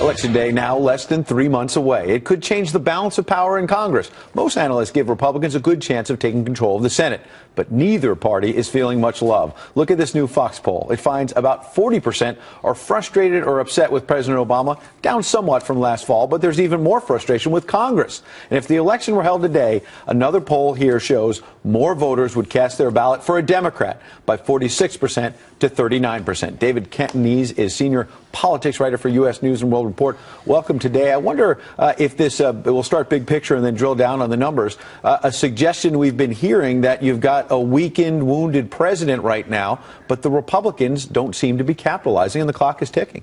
Election day now less than 3 months away. It could change the balance of power in Congress. Most analysts give Republicans a good chance of taking control of the Senate, but neither party is feeling much love. Look at this new Fox poll. It finds about 40% are frustrated or upset with President Obama, down somewhat from last fall, but there's even more frustration with Congress. And if the election were held today, another poll here shows more voters would cast their ballot for a Democrat by 46% to 39%. David Catanese is senior politics writer for U.S. News and World Report. Welcome today. I wonder if this, we'll start big picture and then drill down on the numbers. A suggestion we've been hearing that you've got a weakened, wounded president right now, but the Republicans don't seem to be capitalizing and the clock is ticking.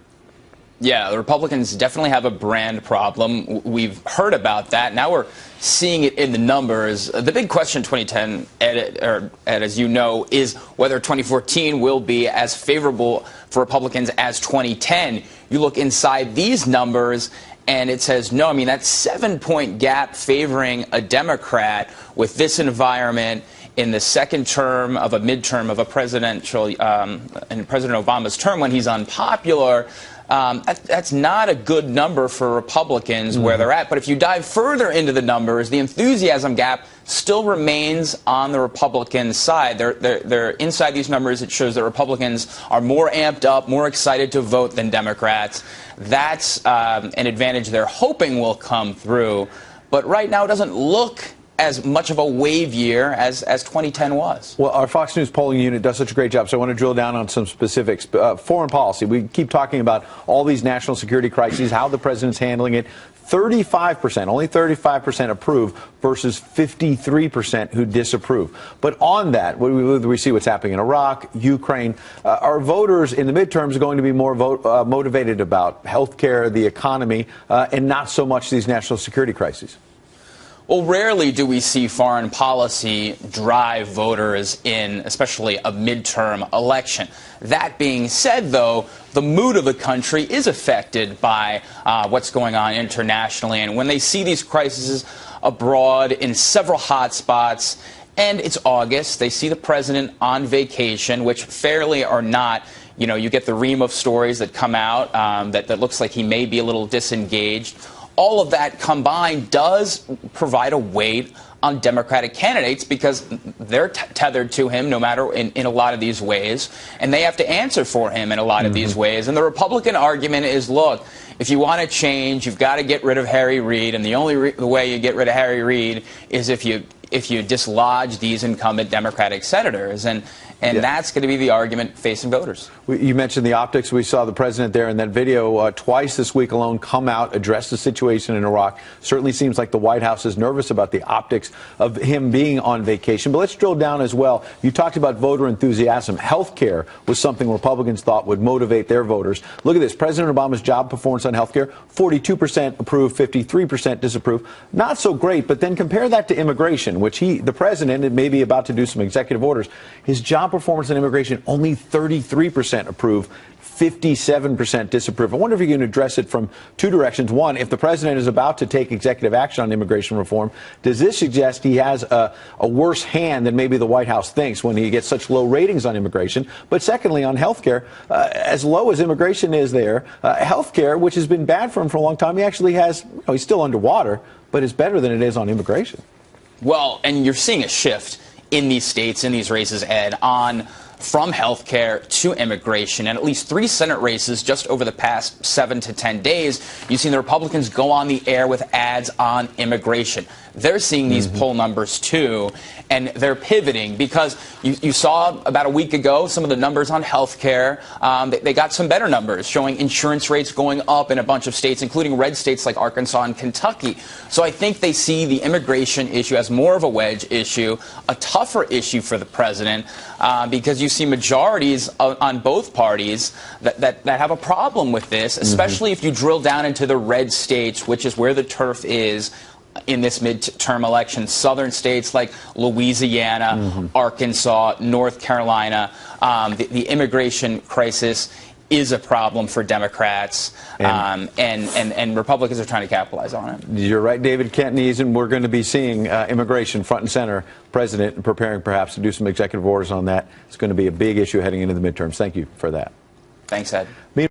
Yeah, the Republicans definitely have a brand problem. We've heard about that. Now we're seeing it in the numbers. The big question in 2010, Ed, as you know, is whether 2014 will be as favorable for Republicans as 2010. You look inside these numbers, and it says no. I mean, that 7-point gap favoring a Democrat with this environment in the second term of a midterm of a presidential, in President Obama's term when he's unpopular. That's not a good number for Republicans where they're at. But if you dive further into the numbers, the enthusiasm gap still remains on the Republican side. They're inside these numbers. It shows that Republicans are more amped up, more excited to vote than Democrats. That's an advantage they're hoping will come through. But right now it doesn't look as much of a wave year as 2010 was. Well, our Fox News polling unit does such a great job, so I want to drill down on some specifics. Foreign policy, we keep talking about all these national security crises, how the president's handling it. 35%, only 35% approve versus 53% who disapprove. But on that, we see what's happening in Iraq, Ukraine. Are voters in the midterms going to be more motivated about health care, the economy, and not so much these national security crises? Well, rarely do we see foreign policy drive voters in, especially a midterm election. That being said, though, the mood of the country is affected by what's going on internationally. And when they see these crises abroad in several hot spots, and it's August, they see the president on vacation, which fairly or not, you know, you get the ream of stories that come out that looks like he may be a little disengaged. All of that combined does provide a weight on Democratic candidates because they're tethered to him no matter in a lot of these ways, and they have to answer for him in a lot of these ways. And the Republican argument is, look, if you want to change, you've got to get rid of Harry Reid, and the only way you get rid of Harry Reid is if you dislodge these incumbent Democratic senators. And that's going to be the argument facing voters. You mentioned the optics. We saw the president there in that video twice this week alone come out, address the situation in Iraq. Certainly seems like the White House is nervous about the optics of him being on vacation. But let's drill down as well. You talked about voter enthusiasm. Health care was something Republicans thought would motivate their voters. Look at this. President Obama's job performance on health care, 42% approve, 53% disapprove. Not so great, but then compare that to immigration, which the president, may be about to do some executive orders. His job performance on immigration, only 33% approve, 57% disapprove. I wonder if you can address it from two directions. One, if the president is about to take executive action on immigration reform, does this suggest he has a worse hand than maybe the White House thinks when he gets such low ratings on immigration? But secondly, on health care, as low as immigration is there, health care, which has been bad for him for a long time, he actually has, he's still underwater, but it's better than it is on immigration. Well, and you're seeing a shift in these states, in these races, Ed, from health care to immigration. And at least 3 Senate races just over the past 7 to 10 days, you've seen the Republicans go on the air with ads on immigration. They're seeing these poll numbers, too, and they're pivoting because you saw about a week ago some of the numbers on health care. They got some better numbers showing insurance rates going up in a bunch of states, including red states like Arkansas and Kentucky. So I think they see the immigration issue as more of a wedge issue, a tougher issue for the president, because you see majorities on both parties that have a problem with this, especially if you drill down into the red states, which is where the turf is in this midterm election. Southern states like Louisiana, Arkansas, North Carolina, the immigration crisis is a problem for Democrats, and Republicans are trying to capitalize on it. You're right, David Catanese, and we're going to be seeing immigration front and center. President preparing perhaps to do some executive orders on that. It's going to be a big issue heading into the midterms. Thank you for that. Thanks, Ed.